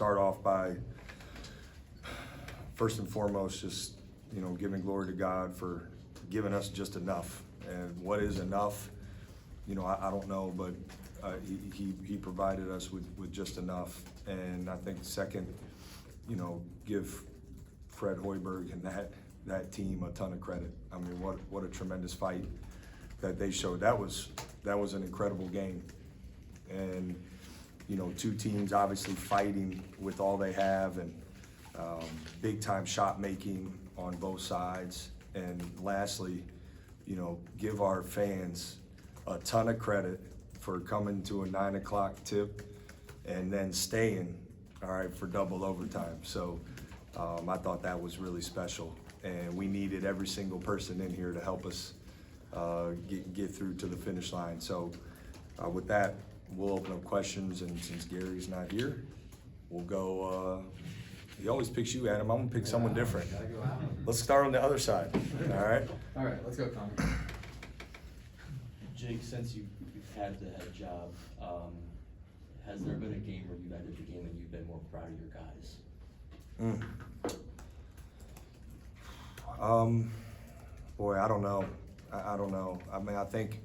start off by, first and foremost, just, giving glory to God for giving us just enough. And what is enough, I don't know, but he provided us with just enough. And I think second, give Fred Hoiberg and that team a ton of credit. I mean, what a tremendous fight that they showed. That was an incredible game. And, two teams obviously fighting with all they have, and big time shot making on both sides. And lastly, give our fans a ton of credit for coming to a 9 o'clock tip and then staying, all right, for double overtime. So I thought that was really special, and we needed every single person in here to help us get through to the finish line. So with that, we'll open up questions, and since Gary's not here, we'll go, he always picks you, Adam. I'm gonna pick someone different. Let's start on the other side, all right? All right, let's go, Tommy. Jake, since you've had the head job, has there been a game where you've ended the game and you've been more proud of your guys? Boy, I don't know. I don't know. I mean, I think,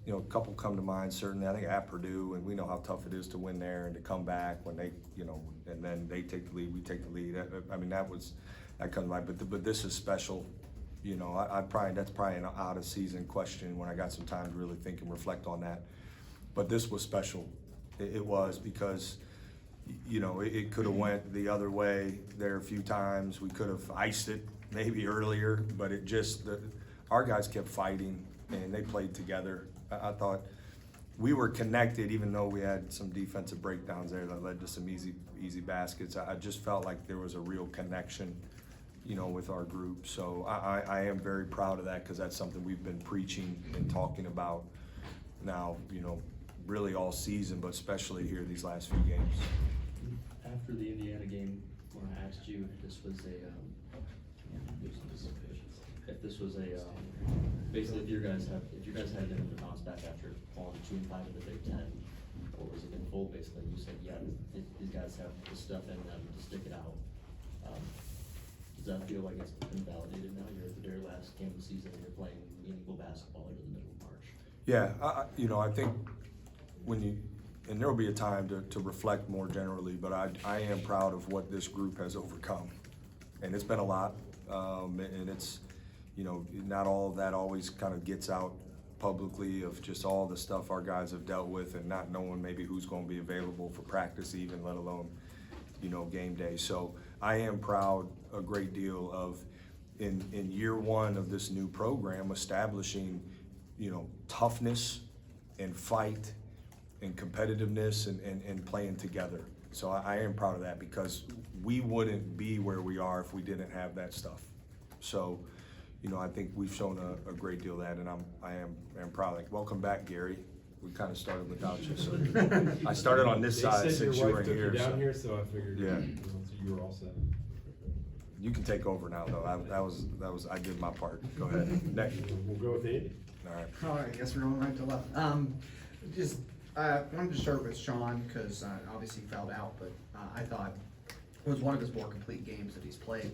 a couple come to mind, certainly. I think at Purdue, and we know how tough it is to win there and to come back when they, and then they take the lead, we take the lead. I mean, that comes to mind, but this is special. That's probably an out of season question when I got some time to really think and reflect on that. But this was special. It was, because, it could have went the other way there a few times. We could have iced it maybe earlier, but our guys kept fighting and they played together. I thought we were connected, even though we had some defensive breakdowns there that led to some easy baskets. I just felt like there was a real connection, with our group. So I am very proud of that, because that's something we've been preaching and talking about now, really all season, but especially here these last few games. After the Indiana game, when I asked you if this was basically if you guys had been able to bounce back after falling 2-5 in the Big Ten, or was it in full? Basically, you said, yeah, these guys have the stuff in them to stick it out. Does that feel like it's been validated now? You're at the very last game of the season and you're playing meaningful basketball into the middle of March. Yeah, I think and there will be a time to reflect more generally, but I am proud of what this group has overcome. And it's been a lot, and it's, not all of that always kind of gets out publicly, of just all the stuff our guys have dealt with and not knowing maybe who's going to be available for practice even, let alone, game day. So I am proud a great deal of, in year one of this new program, establishing, toughness and fight and competitiveness and playing together. So I am proud of that, because we wouldn't be where we are if we didn't have that stuff. So, I think we've shown a great deal of that, and I am proud. Like, welcome back, Gary. We kind of started without you, so I started on this side since you were here. Down here, so I figured you were all set. You can take over now, though. I did my part. Go ahead. Next. We'll go with Andy. All right. All right, I guess we're going right to left. I wanted to start with Sean, because obviously he fouled out, but I thought it was one of his more complete games that he's played.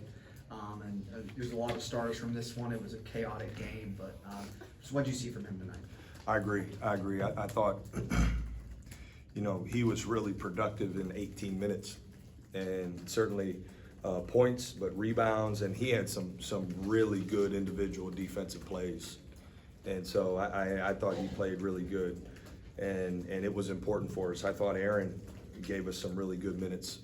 And there's a lot of stars from this one. It was a chaotic game, but so what did you see from him tonight? I agree. I thought, he was really productive in 18 minutes, and certainly points, but rebounds, and he had some really good individual defensive plays. And so I thought he played really good, and it was important for us. I thought Aaron gave us some really good minutes,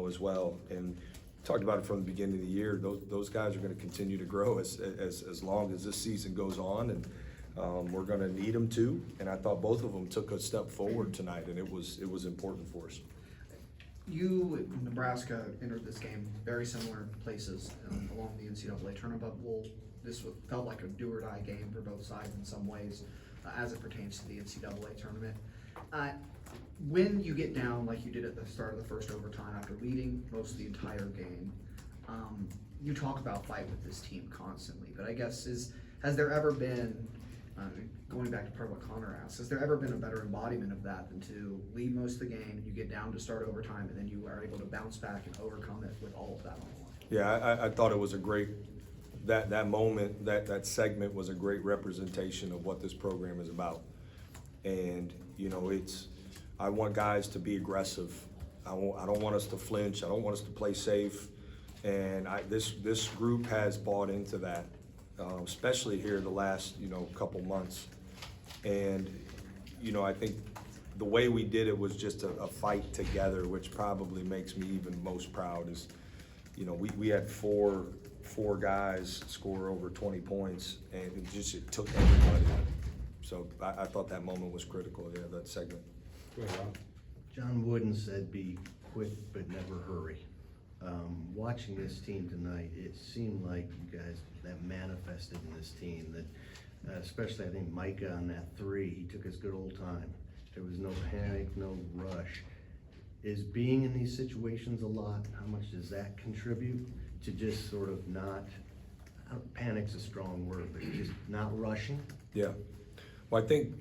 as well. And talked about it from the beginning of the year. Those guys are going to continue to grow as long as this season goes on, and we're going to need them to. And I thought both of them took a step forward tonight, and it was important for us. You, Nebraska, entered this game very similar places along the NCAA tournament, but this felt like a do-or-die game for both sides in some ways, as it pertains to the NCAA tournament. When you get down like you did at the start of the first overtime after leading most of the entire game, you talk about fight with this team constantly, but I guess has there ever been Going back to part of what Connor asked, has there ever been a better embodiment of that than to lead most of the game, you get down to start overtime, and then you are able to bounce back and overcome it with all of that on the line? Yeah, I thought it was a great, that moment, that segment was a great representation of what this program is about. And, you know, I want guys to be aggressive. I don't want us to flinch. I don't want us to play safe. And this group has bought into that, especially here the last, couple months. And, I think the way we did it was just a fight together, which probably makes me even most proud is, we had four guys score over 20 points, and it took everybody. So I thought that moment was critical, that segment. Go ahead, Rob. John Wooden said, "Be quick but never hurry." Watching this team tonight, it seemed like you guys that manifested in this team. That, especially I think Micah on that three, he took his good old time. There was no panic, no rush. Is being in these situations a lot? How much does that contribute to just sort of not? Panic's a strong word, but just not rushing. Yeah. Well, I think,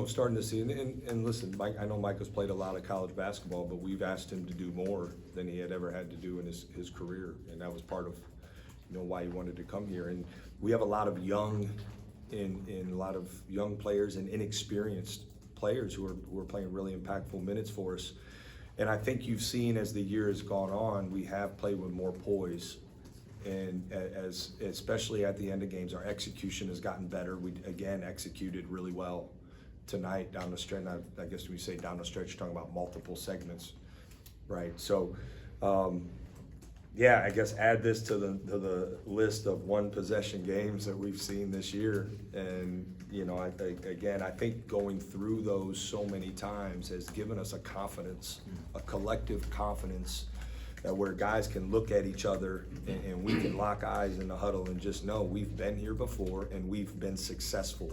starting to see, and listen, Mike, I know Mike has played a lot of college basketball, but we've asked him to do more than he had ever had to do in his career. And that was part of, why he wanted to come here. And we have a lot of young players and inexperienced players who are playing really impactful minutes for us. And I think you've seen as the year has gone on, we have played with more poise. And especially at the end of games, our execution has gotten better. We, again, executed really well tonight down the stretch. I guess we say down the stretch, talking about multiple segments, right? So, I guess add this to the list of one possession games that we've seen this year. And, I think going through those so many times has given us a confidence, a collective confidence, that where guys can look at each other and we can lock eyes in the huddle and just know we've been here before and we've been successful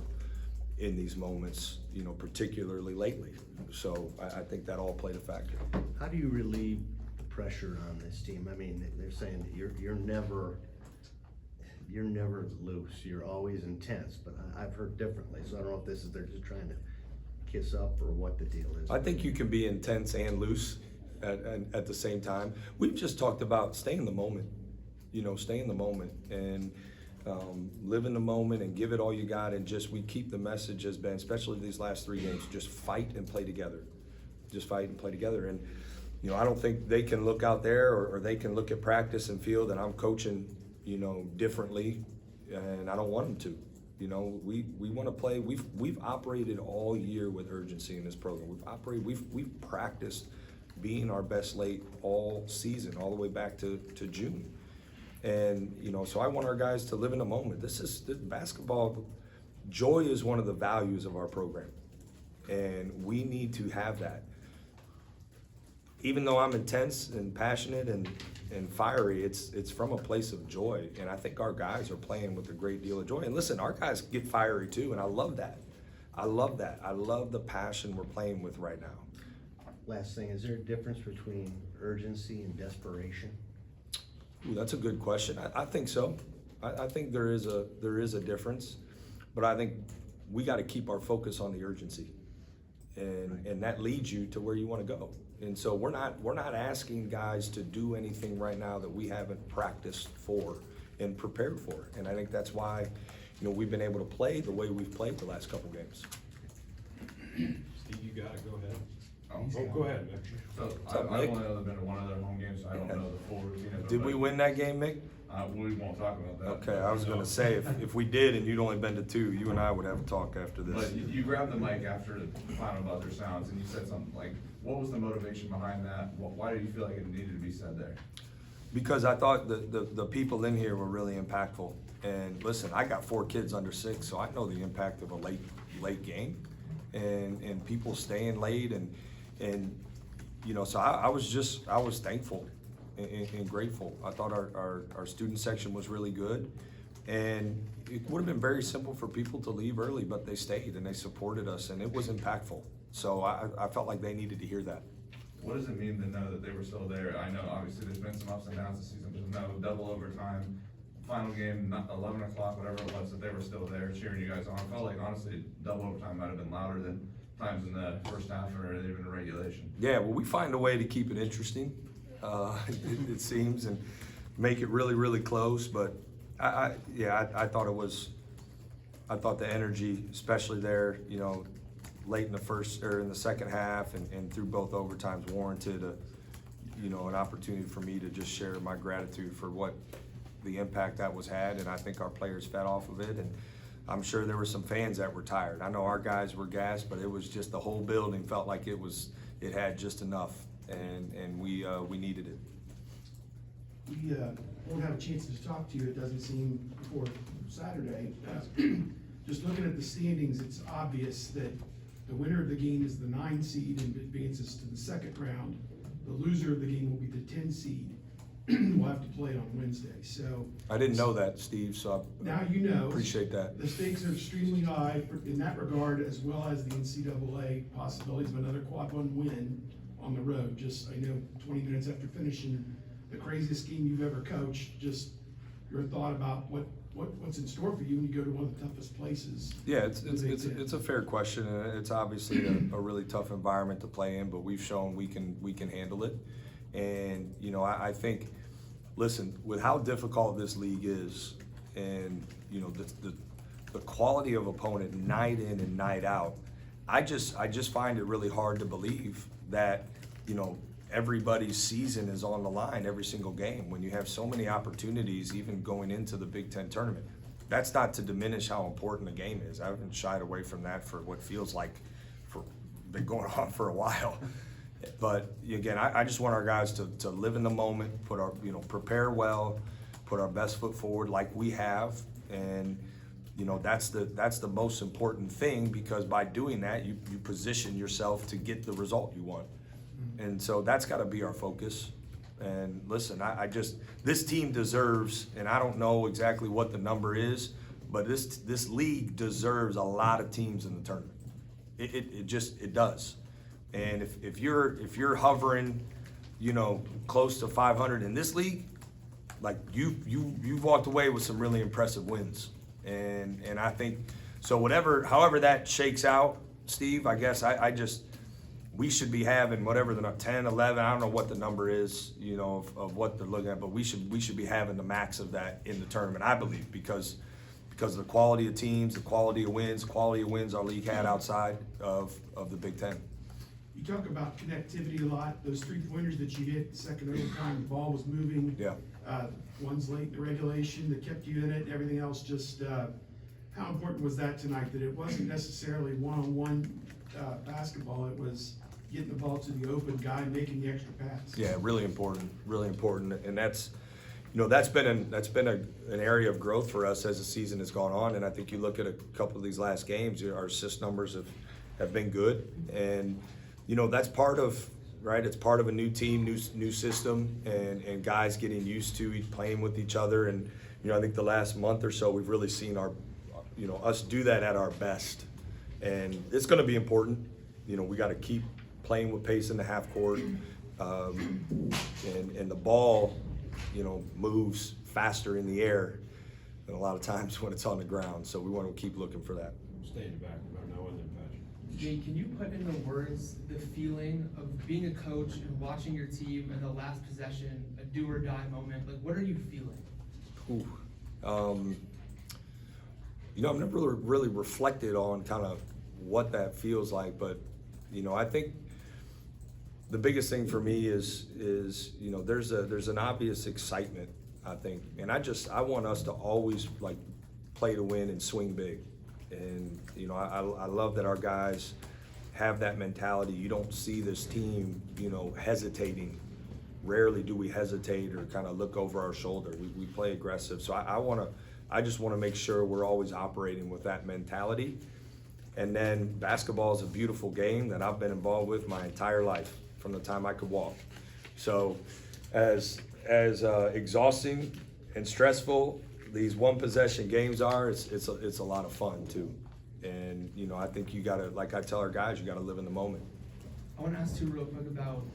in these moments, particularly lately. So I think that all played a factor. How do you relieve the pressure on this team? I mean, they're saying that you're never loose. You're always intense, but I've heard differently. So I don't know if they're just trying to kiss up or what the deal is. I think you can be intense and loose at the same time. We've just talked about stay in the moment, stay in the moment and live in the moment and give it all you got. And we keep the message has been, especially these last 3 games, just fight and play together. Just fight and play together. And, I don't think they can look out there or they can look at practice and feel that I'm coaching, differently. And I don't want them to. We want to play. We've operated all year with urgency in this program. We've practiced being our best late all season, all the way back to June. And, so I want our guys to live in the moment. This basketball. Joy is one of the values of our program. And we need to have that. Even though I'm intense and passionate and fiery, it's from a place of joy. And I think our guys are playing with a great deal of joy. And listen, our guys get fiery too, and I love that. I love the passion we're playing with right now. Last thing, is there a difference between urgency and desperation? Ooh, that's a good question. I think so. I think there is a difference, but I think we got to keep our focus on the urgency, and that leads you to where you want to go. And so we're not asking guys to do anything right now that we haven't practiced for and prepared for. And I think that's why, we've been able to play the way we've played the last couple games. Steve, you got it, go ahead. Oh, Go ahead, Nick. So What's up, I've Nick? only been to one other home game, so I don't know the full routine of it. Did we win that game, Mick? We won't talk about that. Okay, I was gonna say, if we did and you'd only been to 2, you and I would have a talk after this. But you grabbed the mic after the final buzzer sounds and you said something like, what was the motivation behind that? Why did you feel like it needed to be said there? Because I thought the people in here were really impactful. And listen, I got 4 kids under 6, so I know the impact of a late game and people staying late and so I was thankful and grateful. I thought our student section was really good, and it would have been very simple for people to leave early, but they stayed and they supported us, and it was impactful. So I felt like they needed to hear that. What does it mean to know that they were still there? I know obviously there's been some ups and downs this season, but no double overtime, final game, not 11 o'clock, whatever it was, that they were still there cheering you guys on. It felt like honestly, double overtime might have been louder than times in the first half or even in regulation. Yeah, well, we find a way to keep it interesting, it seems, and make it really, really close. But I thought the energy, especially there, you know, late in the first or in the second half and through both overtimes, warranted an opportunity for me to just share my gratitude for what the impact that was had, and I think our players fed off of it. And I'm sure there were some fans that were tired. I know our guys were gassed, but it was just the whole building felt like it had just enough, and we needed it. We won't have a chance to talk to you, it doesn't seem, before Saturday. Just looking at the standings, it's obvious that the winner of the game is the 9 seed and advances to the second round. The loser of the game will be the 10 seed. We'll have to play it on Wednesday, so. I didn't know that, Steve, so Now you know. appreciate that. The stakes are extremely high in that regard, as well as the NCAA possibilities of another quad one win on the road. Just, I know 20 minutes after finishing the craziest game you've ever coached, just your thought about what's in store for you when you go to one of the toughest places. Yeah, it's a fair question, and it's obviously a really tough environment to play in, but we've shown we can handle it. And I think, listen, with how difficult this league is, and the quality of opponent night in and night out, I just find it really hard to believe that everybody's season is on the line every single game when you have so many opportunities, even going into the Big Ten tournament. That's not to diminish how important the game is. I haven't shied away from that for what feels like been going on for a while. But again, I just want our guys to live in the moment, prepare well, put our best foot forward like we have, and that's the most important thing, because by doing that, you position yourself to get the result you want. And so that's got to be our focus. And listen, this team deserves, and I don't know exactly what the number is, but this league deserves a lot of teams in the tournament. It does. And if you're hovering, close to 500 in this league, like you've walked away with some really impressive wins. And I think so. However that shakes out, Steve, I guess we should be having whatever the 10, 11, I don't know what the number is, of what they're looking at, but we should be having the max of that in the tournament, I believe, because of the quality of teams, the quality of wins our league had outside of the Big Ten. You talk about connectivity a lot. Those 3-pointers that you hit, second overtime, the ball was moving. Yeah. Ones late in the regulation that kept you in it, and everything else. Just how important was that tonight? That it wasn't necessarily one-on-one basketball. It was getting the ball to the open guy, making the extra pass. Yeah, really important, and that's been an area of growth for us as the season has gone on. And I think you look at a couple of these last games, our assist numbers have been good, and that's part of, right? It's part of a new team, new system, and guys getting used to playing with each other. And I think the last month or so we've really seen us do that at our best, and it's going to be important. We got to keep playing with pace in the half court, and the ball, moves faster in the air than a lot of times when it's on the ground. So we want to keep looking for that. Stay in the back, about no one then Patrick. Jay, can you put into words the feeling of being a coach and watching your team in the last possession, a do or die moment? Like, what are you feeling? I've never really reflected on kind of what that feels like, but I think the biggest thing for me is there's an obvious excitement, I think, and I want us to always play to win and swing big. And I love that our guys have that mentality. You don't see this team hesitating. Rarely do we hesitate or kind of look over our shoulder. We play aggressive. So I just want to make sure we're always operating with that mentality. And then basketball is a beautiful game that I've been involved with my entire life, from the time I could walk. So as exhausting and stressful these one possession games are, it's a lot of fun too. And I think you gotta, like I tell our guys, you gotta live in the moment. I want to ask too real quick about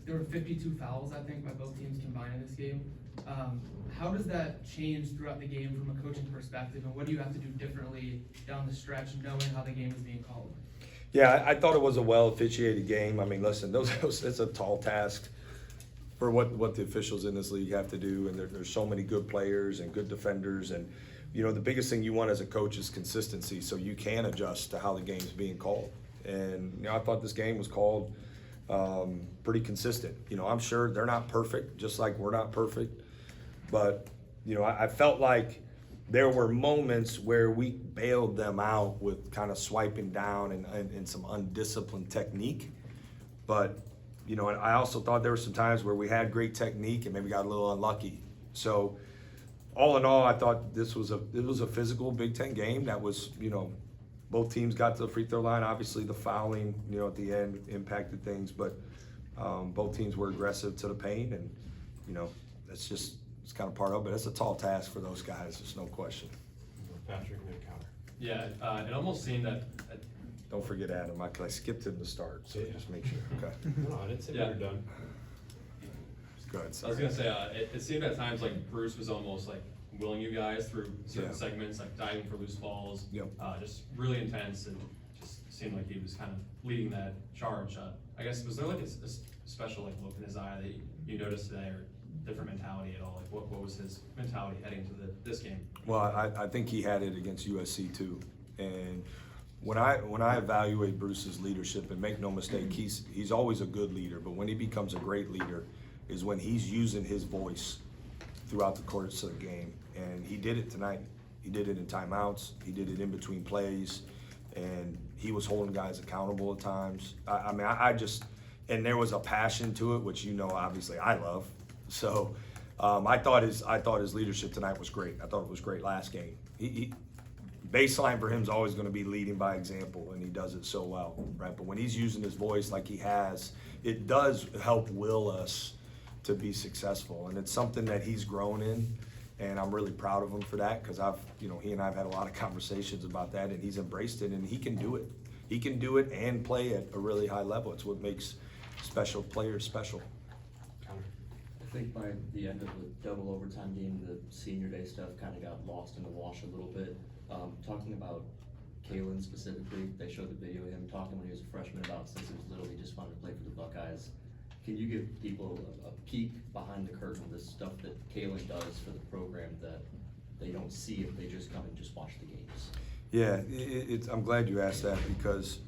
there were 52 fouls, I think, by both teams combined in this game. How does that change throughout the game from a coaching perspective, and what do you have to do differently down the stretch, knowing how the game is being called? Yeah, I thought it was a well officiated game. I mean, listen, it's a tall task for what the officials in this league have to do, and there's so many good players and good defenders, and you know the biggest thing you want as a coach is consistency, so you can adjust to how the game's being called. And you know, I thought this game was called pretty consistent. You know, I'm sure they're not perfect, just like we're not perfect, but you know, I felt like there were moments where we bailed them out with kind of swiping down and some undisciplined technique. But, you know, and I also thought there were some times where we had great technique and maybe got a little unlucky. So all in all, I thought it was a physical Big Ten game that was, you know, both teams got to the free throw line. Obviously the fouling, you know, at the end impacted things, but both teams were aggressive to the paint, and, you know, it's kind of part of it. It's a tall task for those guys, there's no question. Patrick, mid counter. Yeah, it almost seemed that, Don't forget Adam, I skipped him to start, so Yeah. just make sure, okay. No, I didn't say we Yeah. were done. Go ahead, I sorry. was gonna say, it seemed at times like Bruce was almost like willing you guys through certain Yeah. segments, like diving for loose balls. Yep. Just really intense, and just seemed like he was kind of leading that charge. I guess, was there like a special like look in his eye that you noticed today, or different mentality at all? Like what was his mentality heading to this game? Well, I think he had it against USC too. And when I evaluate Bruce's leadership, and make no mistake, he's always a good leader, but when he becomes a great leader is when he's using his voice throughout the course of the game. And he did it tonight. He did it in timeouts, he did it in between plays, and he was holding guys accountable at times. I mean, I just, and there was a passion to it, which, you know, obviously I love. So I thought his leadership tonight was great. I thought it was great last game. He baseline for him is always going to be leading by example, and he does it so well, right? But when he's using his voice like he has, it does help will us to be successful, and it's something that he's grown in, and I'm really proud of him for that, because he and I've had a lot of conversations about that, and he's embraced it, and he can do it. He can do it and play at a really high level. It's what makes special players special. Counter. I think by the end of the double overtime game, the senior day stuff kind of got lost in the wash a little bit. Talking about Kalen specifically, they showed the video of him talking when he was a freshman about since he was little, he just wanted to play for the Buckeyes. Can you give people a peek behind the curtain of the stuff that Kalen does for the program that they don't see if they just come and just watch the games? Yeah, I'm glad you asked that, because,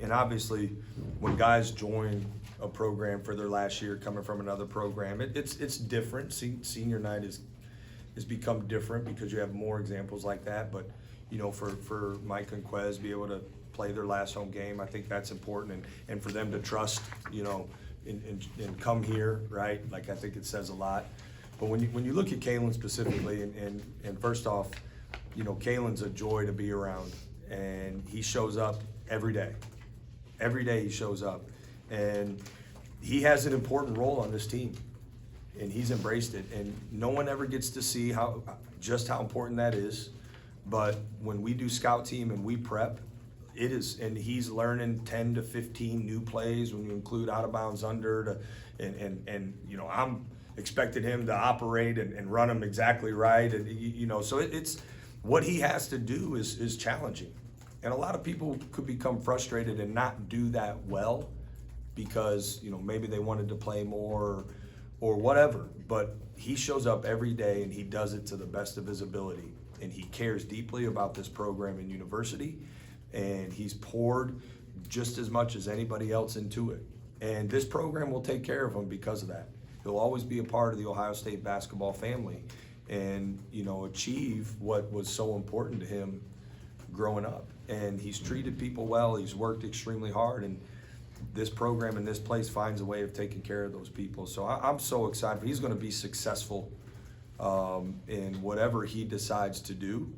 and obviously, when guys join a program for their last year coming from another program, it's different. Senior night has become different because you have more examples like that. But you know, for Mike and Quez be able to play their last home game, I think that's important, and for them to trust, you know, and come here, right? Like, I think it says a lot. But when you look at Kalen specifically, and first off, you know, Kalen's a joy to be around, and he shows up every day. Every day he shows up, and he has an important role on this team, and he's embraced it. And no one ever gets to see just how important that is. But when we do scout team and we prep, it is, and he's learning 10 to 15 new plays when you include out of bounds under and you know, I'm expecting him to operate and run them exactly right, and you know, so it's what he has to do is challenging. And a lot of people could become frustrated and not do that well because, you know, maybe they wanted to play more or whatever. But he shows up every day and he does it to the best of his ability. And he cares deeply about this program and university. And he's poured just as much as anybody else into it. And this program will take care of him because of that. He'll always be a part of the Ohio State basketball family and, you know, achieve what was so important to him growing up. And he's treated people well, he's worked extremely hard, and this program and this place finds a way of taking care of those people. So I'm so excited. He's gonna be successful in whatever he decides to do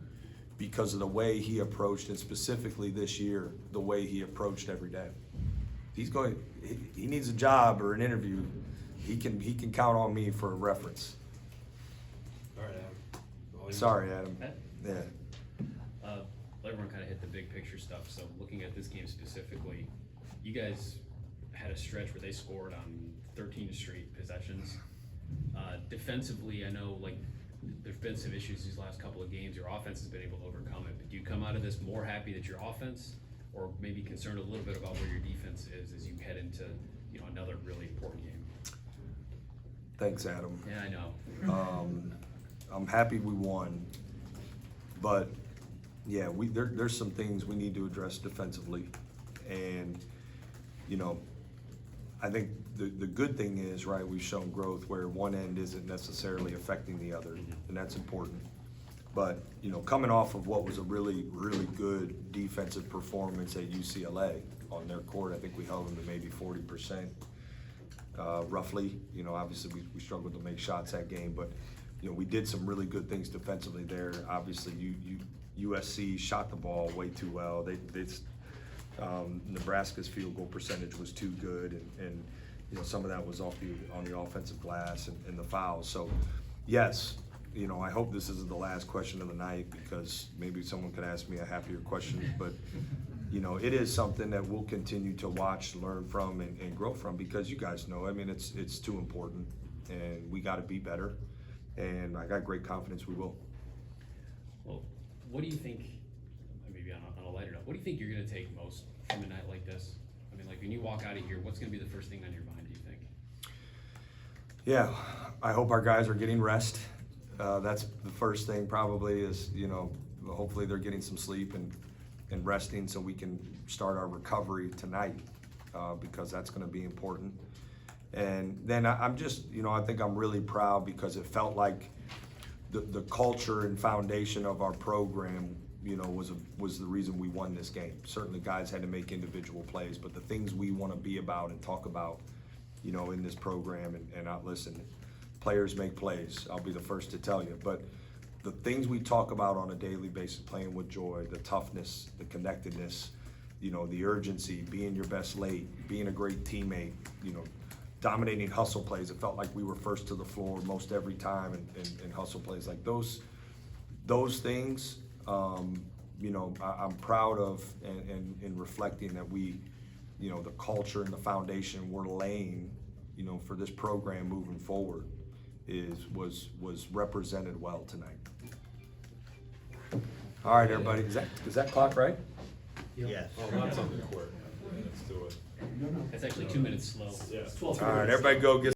because of the way he approached, and specifically this year, the way he approached every day. He needs a job or an interview, he can count on me for a reference. All right, Adam. All yours. Sorry, Adam. Yeah. Everyone kind of hit the big picture stuff. So looking at this game specifically, you guys had a stretch where they scored on 13 straight possessions. Defensively, I know like there's been some issues these last couple of games. Your offense has been able to overcome it, but do you come out of this more happy that your offense, or maybe concerned a little bit about where your defense is as you head into, you know, another really important game? Thanks, Adam. Yeah, I know. I'm happy we won, but yeah, there's some things we need to address defensively, and you know, I think the good thing is, right, we've shown growth where one end isn't necessarily affecting the other, and that's important. But you know, coming off of what was a really good defensive performance at UCLA on their court, I think we held them to maybe 40%. Roughly, you know, obviously we struggled to make shots that game, but you know, we did some really good things defensively there. Obviously, USC shot the ball way too well. Nebraska's field goal percentage was too good, and you know, some of that was on the offensive glass and the fouls. So yes, you know, I hope this isn't the last question of the night, because maybe someone could ask me a happier question, but you know, it is something that we'll continue to watch, learn from, and grow from, because you guys know, I mean, it's too important, and we got to be better, and I got great confidence we will. Well, what do you think, maybe on a lighter note, what do you think you're gonna take most from a night like this? I mean, like when you walk out of here, what's gonna be the first thing on your mind, do you think? Yeah, I hope our guys are getting rest. That's the first thing probably, is, you know, hopefully they're getting some sleep and resting so we can start our recovery tonight, because that's gonna be important. And then I'm just, you know, I think I'm really proud, because it felt like the culture and foundation of our program, you know, was the reason we won this game. Certainly guys had to make individual plays, but the things we wanna be about and talk about, you know, in this program, and listen, players make plays, I'll be the first to tell you, but the things we talk about on a daily basis, playing with joy, the toughness, the connectedness, you know, the urgency, being your best late, being a great teammate, you know, dominating hustle plays. It felt like we were first to the floor most every time in hustle plays. Like those things, you know, I'm proud of, and in reflecting that we, you know, the culture and the foundation we're laying, you know, for this program moving forward was represented well tonight. All right, everybody, is that clock right? Yes. Oh, that's on the court. Let's do it. That's actually 2 minutes slow. Yeah. All right, everybody go get